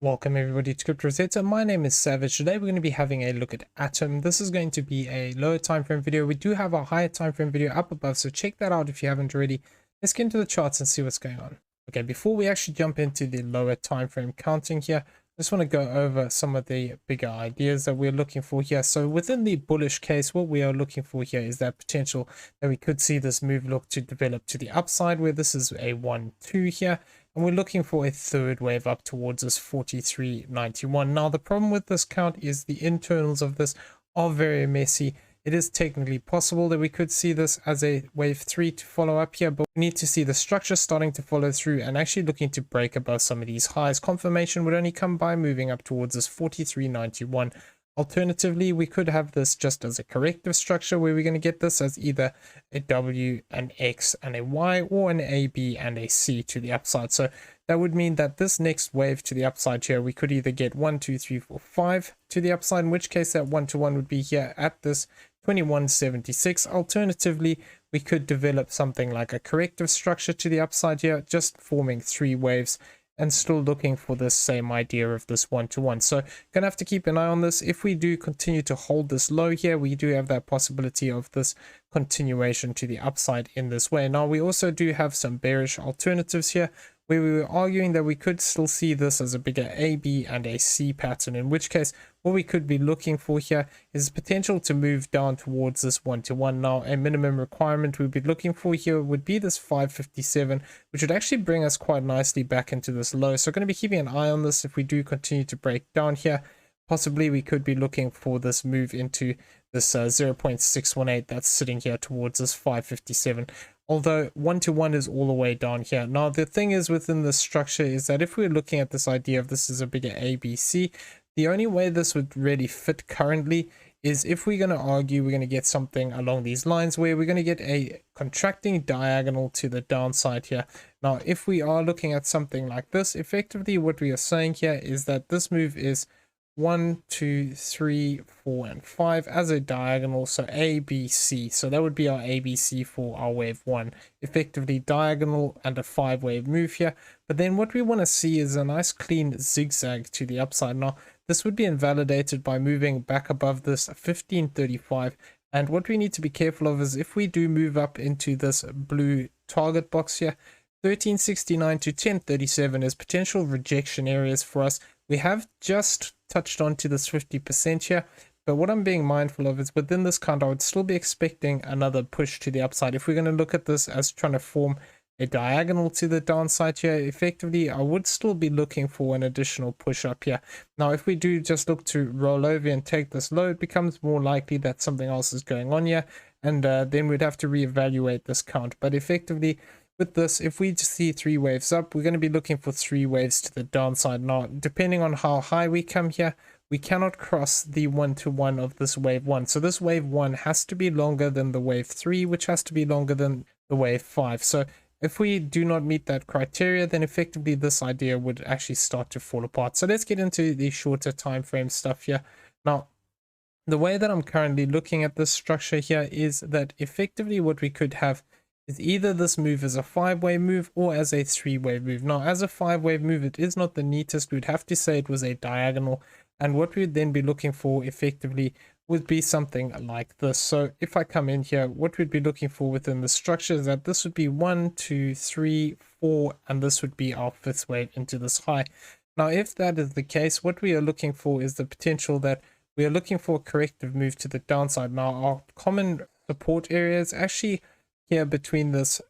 Welcome everybody to Crypto Rosetta. My name is Savage. Today we're going to be having a look at Atom. This is going to be a lower time frame video. We do have a higher time frame video up above, so check that out if you haven't already. Let's get into the charts and see what's going on. Okay, before we actually jump into the lower time frame counting here, I just want to go over some of the bigger ideas that we're looking for here. So within the bullish case, what we are looking for here is that potential that we could see this move look to develop to the upside, where this is a 1-2 here. And we're looking for a third wave up towards this 43.91. Now, the problem with this count is the internals of this are very messy. It is technically possible that we could see this as a wave 3 to follow up here, but we need to see the structure starting to follow through and actually looking to break above some of these highs. Confirmation would only come by moving up towards this 43.91. Alternatively, we could have this just as a corrective structure where we're going to get this as either a W, an X, and a Y, or an A, B, and a C to the upside. So that would mean that this next wave to the upside here, we could either get 1, 2, 3, 4, 5 to the upside, in which case that 1-to-1 would be here at this 21.76. Alternatively, we could develop something like a corrective structure to the upside here, just forming 3 waves. And still looking for this same idea of this 1-to-1. So gonna have to keep an eye on this. If we do continue to hold this low here, we do have that possibility of this continuation to the upside in this way. Now we also do have some bearish alternatives here, where we were arguing that we could still see this as a bigger A, B, and a C pattern, in which case what we could be looking for here is potential to move down towards this 1-to-1. Now a minimum requirement we'd be looking for here would be this 557, which would actually bring us quite nicely back into this low. So going to be keeping an eye on this. If we do continue to break down here, possibly we could be looking for this move into this 0.618 that's sitting here towards this 557. Although 1-to-1 is all the way down here. Now the thing is within this structure is that if we're looking at this idea of this is a bigger ABC, the only way this would really fit currently is if we're going to argue we're going to get something along these lines where we're going to get a contracting diagonal to the downside here. Now if we are looking at something like this, effectively what we are saying here is that this move is 1, 2, 3, 4, and 5 as a diagonal, so A, B, C. So that would be our ABC for our wave 1, effectively diagonal and a 5-wave move here. But then what we want to see is a nice clean zigzag to the upside. Now this would be invalidated by moving back above this 1535. And what we need to be careful of is if we do move up into this blue target box here, 1369 to 1037 is potential rejection areas for us. We have just touched on to this 50% here, but what I'm being mindful of is within this count, I would still be expecting another push to the upside. If we're going to look at this as trying to form a diagonal to the downside here, effectively, I would still be looking for an additional push up here. Now, if we do just look to roll over and take this low, it becomes more likely that something else is going on here, and then we'd have to reevaluate this count. But effectively, with this, if we see 3 waves up, we're going to be looking for 3 waves to the downside. Now, depending on how high we come here, we cannot cross the 1-to-1 of this wave 1. So this wave 1 has to be longer than the wave 3, which has to be longer than the wave 5. So if we do not meet that criteria, then effectively this idea would actually start to fall apart. So let's get into the shorter time frame stuff here. Now, the way that I'm currently looking at this structure here is that effectively what we could have is either this move as a 5-wave move or as a 3-wave move. Now, as a 5-wave move, it is not the neatest. We'd have to say it was a diagonal. And what we'd then be looking for effectively would be something like this. So if I come in here, what we'd be looking for within the structure is that this would be 1, 2, 3, 4, and this would be our 5th wave into this high. Now, if that is the case, what we are looking for is the potential that we are looking for a corrective move to the downside. Now, our common support area is actually here between this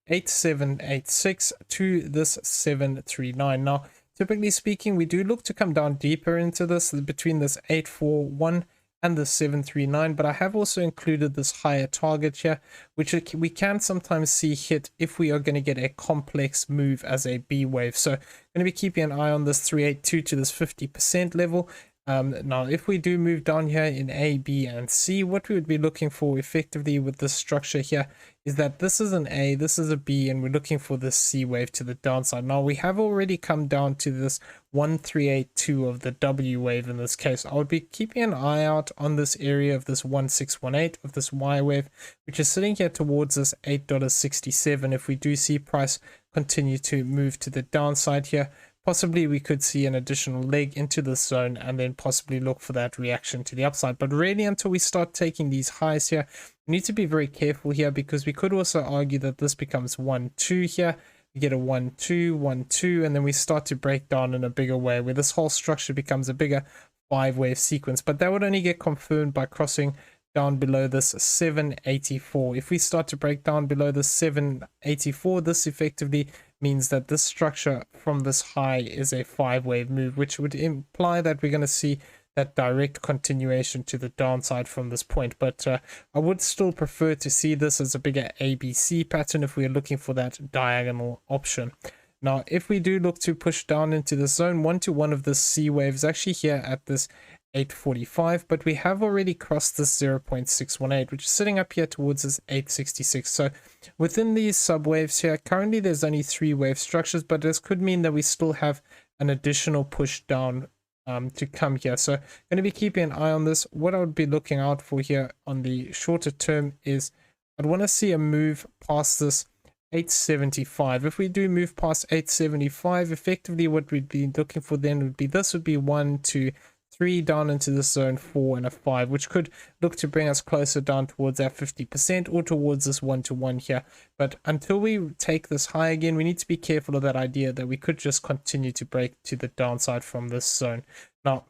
8786 to this 739. Now, typically speaking, we do look to come down deeper into this between this 841 and the 739, but I have also included this higher target here, which we can sometimes see hit if we are going to get a complex move as a B wave. So I'm going to be keeping an eye on this 382 to this 50% level. Now, if we do move down here in A, B, and C, what we would be looking for effectively with this structure here is that this is an A, this is a B, and we're looking for this C wave to the downside. Now, we have already come down to this 1382 of the W wave in this case. I would be keeping an eye out on this area of this 1618 of this Y wave, which is sitting here towards this $8.67. If we do see price continue to move to the downside here, possibly we could see an additional leg into this zone and then possibly look for that reaction to the upside. But really, until we start taking these highs here, we need to be very careful here, because we could also argue that this becomes 1-2 here. We get a 1-2, 1-2, and then we start to break down in a bigger way, where this whole structure becomes a bigger 5-wave sequence. But that would only get confirmed by crossing down below this 784. If we start to break down below the 784, this effectively means that this structure from this high is a 5-wave move, which would imply that we're going to see that direct continuation to the downside from this point. But I would still prefer to see this as a bigger ABC pattern if we're looking for that diagonal option. Now, if we do look to push down into the zone, 1-to-1 of this C wave is actually here at this 845, but we have already crossed this 0.618, which is sitting up here towards this 866. So within these subwaves here, currently there's only 3 wave structures, but this could mean that we still have an additional push down to come here. So going to be keeping an eye on this. What I would be looking out for here on the shorter term is I'd want to see a move past this 875. If we do move past 875, effectively what we'd be looking for then would be, this would be 1, 2, 3 down into the zone 4 and a 5, which could look to bring us closer down towards that 50% or towards this 1-to-1 here. But until we take this high again, we need to be careful of that idea that we could just continue to break to the downside from this zone. Now,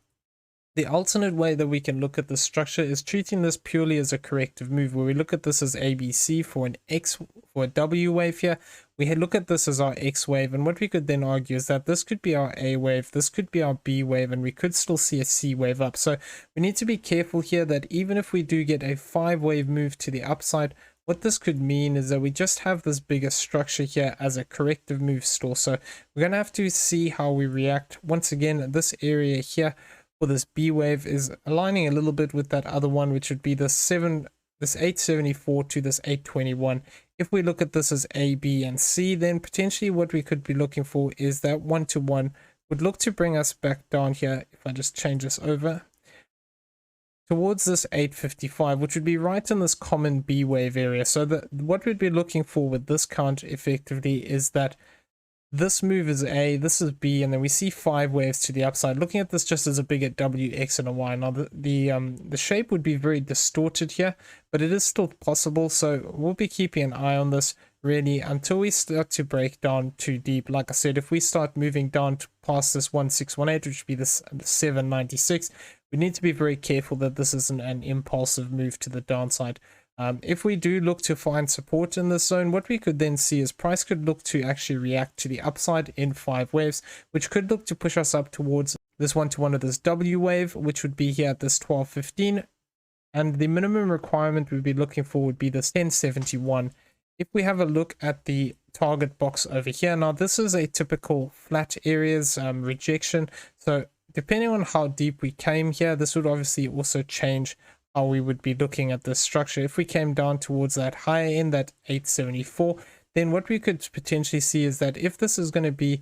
the alternate way that we can look at the structure is treating this purely as a corrective move, where we look at this as ABC for an X, for a W wave here. We look at this as our X wave, and what we could then argue is that this could be our A wave, this could be our B wave, and we could still see a C wave up. So we need to be careful here that even if we do get a 5-wave move to the upside, what this could mean is that we just have this bigger structure here as a corrective move still. So we're going to have to see how we react. Once again, this area here for this B wave is aligning a little bit with that other one, which would be this 874 to this 821. If we look at this as A, B, and C, then potentially what we could be looking for is that 1-to-1 would look to bring us back down here. If I just change this over towards this 855, which would be right in this common B wave area. So what we'd be looking for with this count effectively is that this move is A, this is B, and then we see 5 waves to the upside. Looking at this just as a bigger W, X, and a Y. Now the shape would be very distorted here, but it is still possible. So we'll be keeping an eye on this really until we start to break down too deep. Like I said, if we start moving down past this 1618, which would be this 796, we need to be very careful that this isn't an impulsive move to the downside. If we do look to find support in this zone, what we could then see is price could look to actually react to the upside in 5 waves, which could look to push us up towards this 1-to-1 of this W wave, which would be here at this 1215. And the minimum requirement we'd be looking for would be this 1071. If we have a look at the target box over here, now this is a typical flat areas rejection. So depending on how deep we came here, this would obviously also change how we would be looking at this structure. If we came down towards that higher end, that 874, then what we could potentially see is that if this is going to be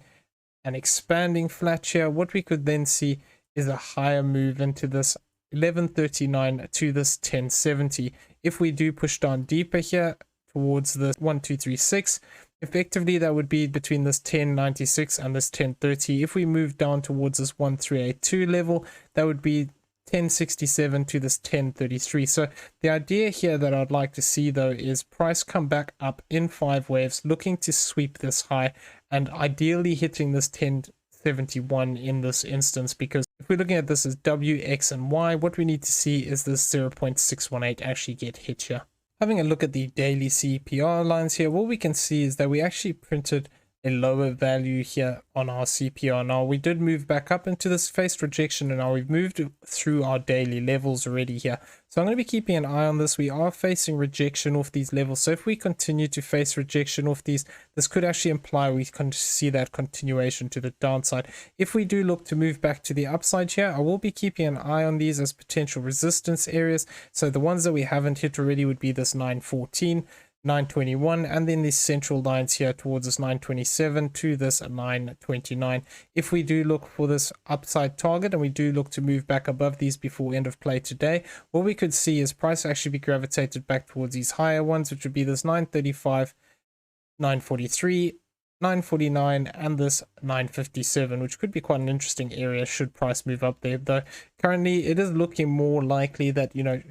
an expanding flat here, what we could then see is a higher move into this 1139 to this 1070. If we do push down deeper here towards the 1236, effectively that would be between this 1096 and this 1030. If we move down towards this 1382 level, that would be 1067 to this 1033. So the idea here that I'd like to see though is price come back up in 5 waves, looking to sweep this high and ideally hitting this 1071 in this instance, because if we're looking at this as W, X, and Y, what we need to see is this 0.618 actually get hit here. Having a look at the daily CPR lines here, what we can see is that we actually printed a lower value here on our CPR. Now we did move back up into this faced rejection, and now we've moved through our daily levels already here. So I'm going to be keeping an eye on this. We are facing rejection off these levels. So if we continue to face rejection off these, this could actually imply we can see that continuation to the downside. If we do look to move back to the upside here, I will be keeping an eye on these as potential resistance areas. So the ones that we haven't hit already would be this 914, 921, and then these central lines here towards this 927 to this 929. If we do look for this upside target and we do look to move back above these before end of play today, what we could see is price actually be gravitated back towards these higher ones, which would be this 935, 943, 949 and this 957, which could be quite an interesting area should price move up there. Though currently it is looking more likely that, you know,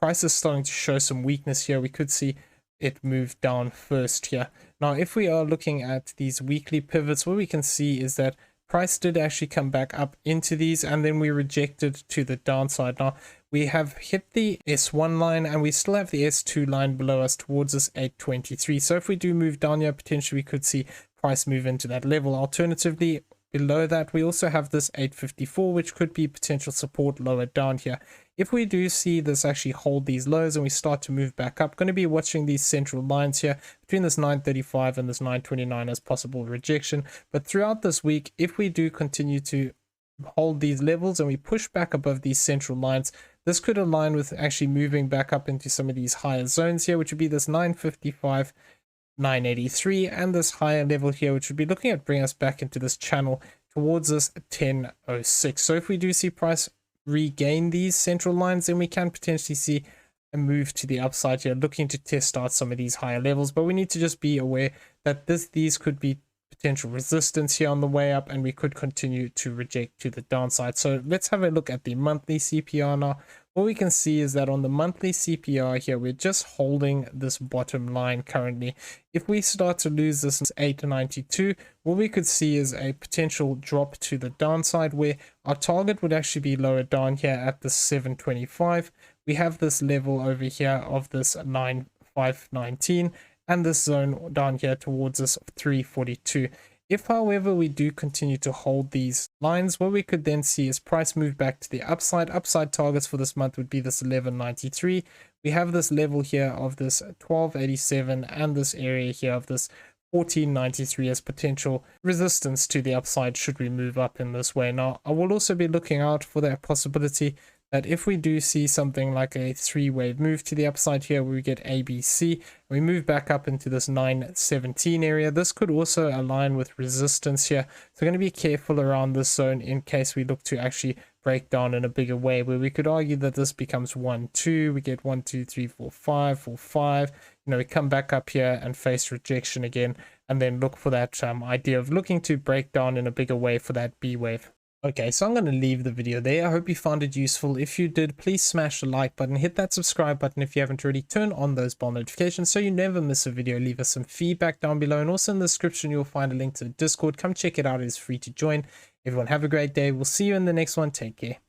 price is starting to show some weakness here. We could see it move down first here. Now if we are looking at these weekly pivots, what we can see is that price did actually come back up into these, and then we rejected to the downside. Now we have hit the S1 line and we still have the S2 line below us towards this 823. So if we do move down here, potentially we could see price move into that level. Alternatively, below that we also have this 854, which could be potential support lower down here. If we do see this actually hold these lows and we start to move back up, going to be watching these central lines here between this 935 and this 929 as possible rejection. But throughout this week, if we do continue to hold these levels and we push back above these central lines, this could align with actually moving back up into some of these higher zones here, which would be this 955, 983, and this higher level here, which would be looking at bringing us back into this channel towards this 1006. So if we do see price regain these central lines, then we can potentially see a move to the upside here, looking to test out some of these higher levels. But we need to just be aware that these could be potential resistance here on the way up, and we could continue to reject to the downside. So let's have a look at the monthly CPR now. What we can see is that on the monthly CPR here, we're just holding this bottom line currently. If we start to lose this 892, what we could see is a potential drop to the downside, where our target would actually be lower down here at the 725. We have this level over here of this 9519 and this zone down here towards this 342. If, however, we do continue to hold these lines, what we could then see is price move back to the upside. Upside targets for this month would be this 1193. We have this level here of this 1287 and this area here of this 1493 as potential resistance to the upside should we move up in this way. Now, I will also be looking out for that possibility that if we do see something like a three-wave move to the upside here, where we get ABC, we move back up into this 917 area, this could also align with resistance here. So we're going to be careful around this zone in case we look to actually break down in a bigger way, where we could argue that this becomes 1 2, we get 1 2 3 4 5 4 5, you know, we come back up here and face rejection again, and then look for that idea of looking to break down in a bigger way for that B wave. Okay, so I'm going to leave the video there. I hope you found it useful. If you did, please smash the like button, hit that subscribe button if you haven't already, turn on those bell notifications so you never miss a video. Leave us some feedback down below, and also in the description you'll find a link to the Discord. Come check it out, it is free to join. Everyone have a great day. We'll see you in the next one. Take care.